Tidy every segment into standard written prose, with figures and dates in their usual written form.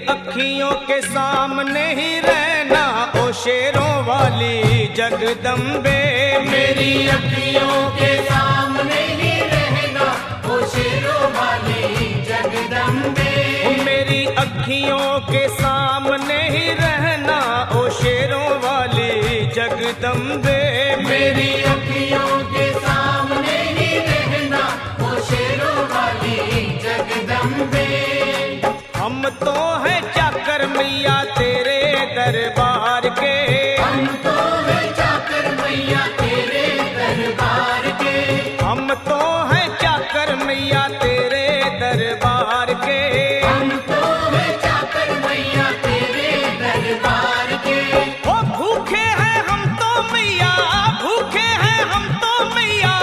अखियों के सामने ही रहना ओ शेरों वाली जगदम्बे। मेरी अखियों के सामने ही रहना ओ शेरों वाली जगदम्बे। मेरी अखियों के सामने ही रहना ओ शेरों वाली जगदम्बे। मेरी अखियों के सामने ही रहना ओ शेरों वाली जगदम्बे। हम तो हैं चाकर मैया तेरे दरबार के। हम तो हैं चाकर मैया तेरे दरबार के। हम तो हैं चाकर मैया तेरे दरबार के। हम तो हैं चाकर मैया तेरे दरबार के। ओ भूखे हैं हम तो मैया, भूखे हैं हम तो मैया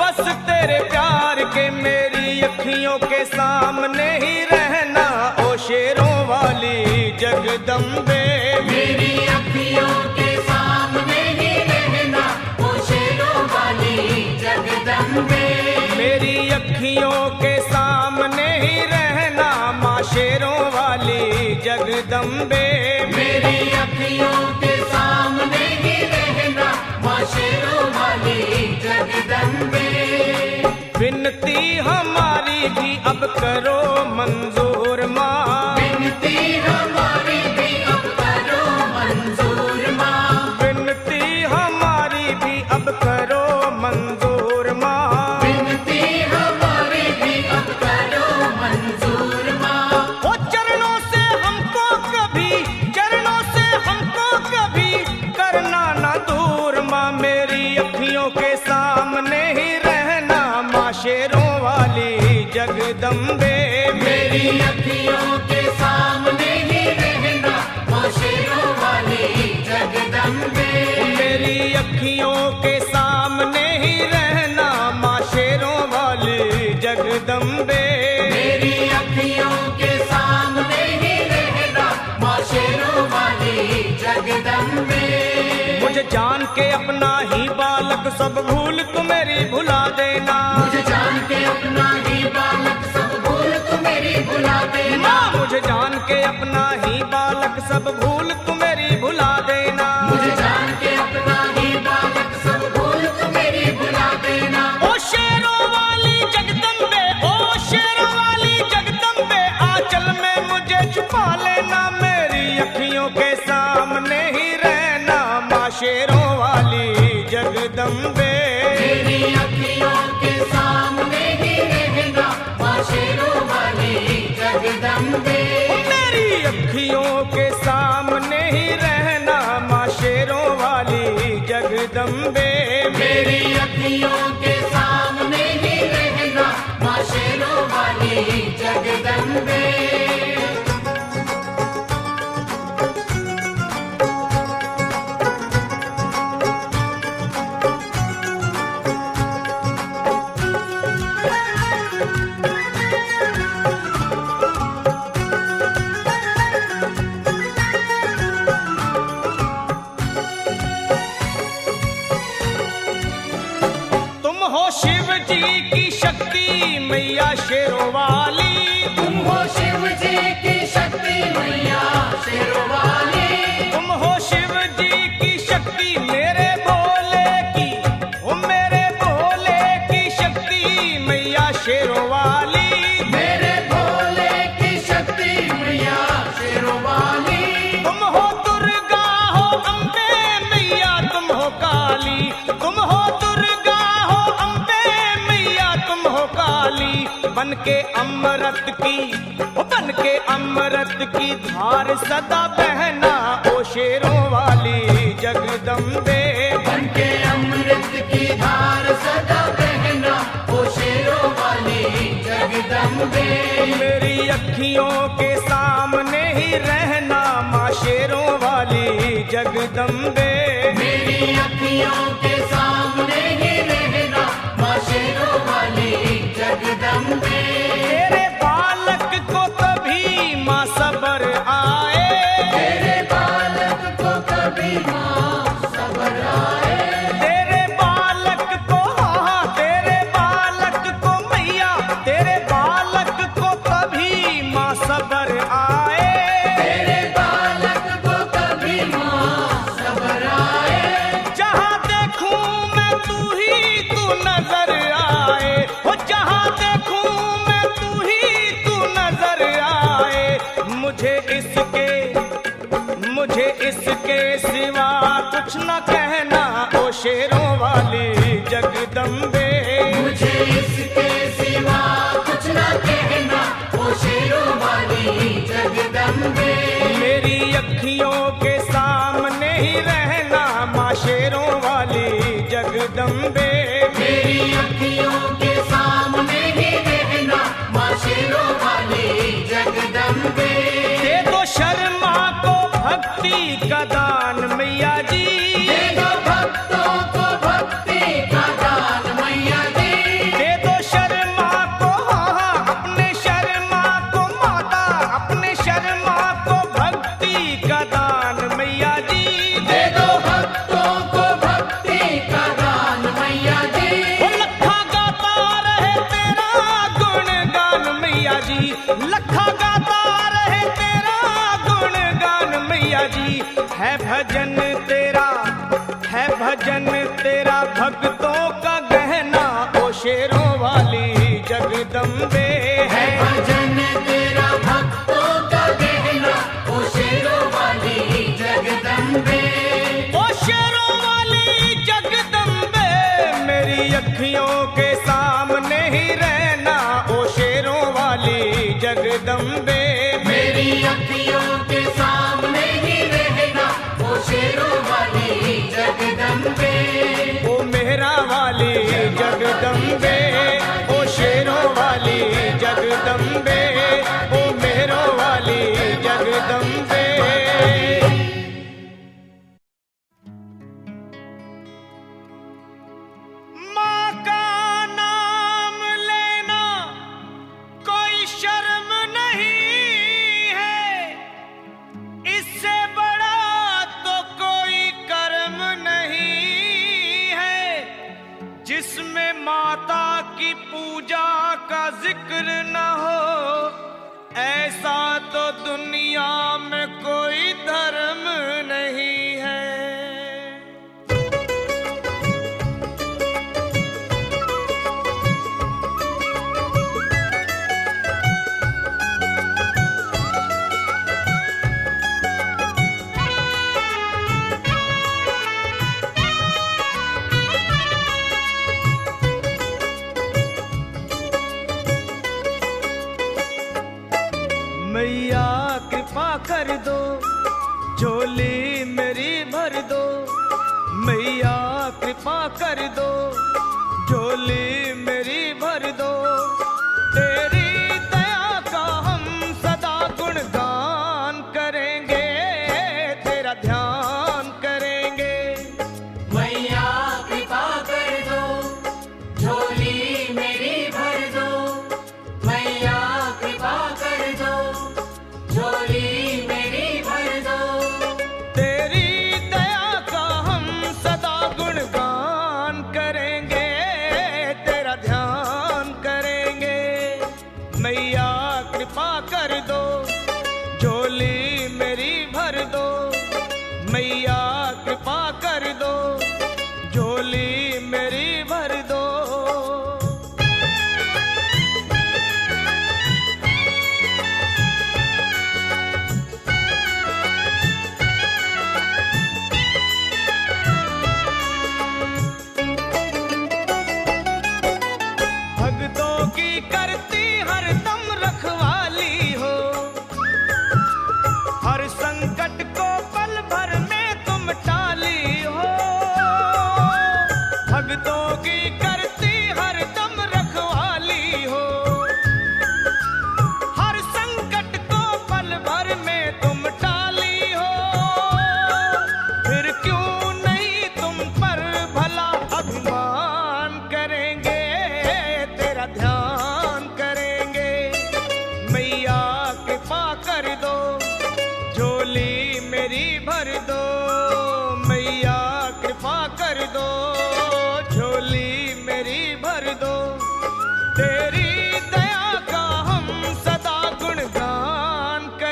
बस तेरे प्यार के। मेरी अखियों के सामने ही रहना ओ शेरों वाली जगदम्बे। मेरी अखियों के सामने ही रहना ओ शेरों वाली जगदम्बे। मेरी अखियों के सामने ही रहना माँ शेरों वाली जगदम्बे। मेरी अखियों के सामने ही रहना माँ शेरों वाली जगदम्बे। विनती हमारी भी अब करो मंजूर माँ। विनती हमारी भी अब करो मंजूर माँ। विनती हमारी भी अब करो मंजूर माँ। विनती हमारी भी अब करो मंजूर माँ। ओ चरणों से हमको कभी, चरणों से हमको कभी करना ना दूर माँ। मेरी अखियों के सामने ही रहना माँ शेरों वाली जगदम्बे। मेरी अखियों के सामने ही रहना माँ शेरों वाली जगदम्बे। मेरी अखियों के सामने ही रहना माँ शेरों वाली जगदम्बे। मेरी अखियों के सामने ही रहना माँ शेरों वाली जगदम्बे। मुझे जान के अपना ही बालक सब भूल तू मेरी भुला देना। मुझे जान के अपना ही बालक सब भूल तू मेरी भुला देना। मुझे जान के अपना ही बालक सब भूल तू मेरी भुला देना। मुझे जान के अपना ही बालक सब भूल तू मेरी भुला देना। ओ शेरों वाली जगदम्बे, ओ शेरों वाली जगदम्बे आंचल में मुझे छुपा लेना। मेरी अखियों के सामने ही रहना माँ शेरों वाली जगदम्बे। मेरी अखियों के सामने ही रहना माँ शेरों वाली जगदम्बे। मेरी अखियों के सामने ही रहना माँ शेरों वाली जगदम्बे। मेरी अखियों के सामने ही रहना माँ शेरों वाली जगदम्बे। तुम हो शिव जी की शक्ति मैया शेरों वाली। तुम हो शिव जी की शक्ति मैया शेरों वाली। तुम हो शिव जी की शक्ति मेरे भोले की, ओ मेरे भोले की शक्ति मैया शेरों वाली। मेरे भोले की शक्ति मैया शेरों वाली। तुम हो दुर्गा हो अम्बे मैया तुम हो काली। तुम हो दुर्गा हो अम्बे मैया तुम हो काली। बन के अमृत की, ओ बन के अमृत की धार सदा बहना ओ शेरों वाली जगदम्बे। बन के अमृत की धार सदा बहना ओ शेरों वाली जगदम्बे। मेरी अखियों के सामने ही रहना माँ शेरों वाली जगदम्बे। मेरी अखियों के सामने ही रहना माँ शेरों वाली जगदम्बे। तेरे बालक को कभी माँ सबर आए। तेरे बालक को कभी माँ सबर आए। तेरे बालक को, हाँ तेरे बालक को मैया, तेरे बालक को कभी माँ सबर आए। भक्ति का दान मैया जी, दे दो भक्तों को भक्ति का दान मैया जी। दे दो शर्मा को, हाँ अपने शर्मा को माता, अपने शर्मा को भक्ति का दान मैया जी, दे दो भक्तों को भक्ति का दान मैया जी। वो लखा गाता रहे तेरा गुणगान मैया जी, लखा गाता रहे तेरा गुणगान मैया जी। है भजन तेरा, है भजन तेरा भक्तों का गहना, ओ शेरों वाली जगदम्बे है भजन तेरा भक्तों का गहना, ओ शेरों वाली जगदम्बे। ओ शेरों वाली जगदम्बे, मेरी अखियों के सामने ही रहना, ओ शेरों वाली जगदम्बे। मेरी अखियों के सामने ही रहना, ओ शेरों वाली जगदम्बे। ओ मेहरा वाली जगदम्बे, ओ शेरों वाली जगदम्बे, ओ मेहरों वाली जगदम्बे। माँ का नाम लेना कोई शर्म नहीं है, इससे बड़ा तो कोई कर्म नहीं है। जिसमें माता की पूजा का जिक्र न हो, ऐसा तो दुनिया में कोई धर्म नहीं है। मैया कृपा कर दो, झोली मेरी भर दो, मैया कृपा कर दो, झोली मेरी भर दो। तेरी दया का हम सदा गुणगान करेंगे, तेरा ध्यान करेंगे। मैया कृपा कर दो, झोली मेरी भर दो। मैया कृपा कर दो, झोली मेरी भर दो। तेरी दया का हम सदा गुणगान करेंगे, तेरा ध्यान करेंगे। मैया कृपा कर दो, झोली मेरी भर दो, मैया कृपा कर दो, झोली मेरी भर दो। भक्तों की करती हरदम रखवाली हो, हर संकट को पल भर में तुम टाली हो। भक्तों की करती हरदम रखवाली हो, हर संकट को पल भर में तुम टाली हो। फिर क्यों नहीं तुम पर भला अभिमान करेंगे, तेरा ध्यान करेंगे। मैया कृपा कर दो, झोली मेरी भर दो, मैया कृपा कर दो।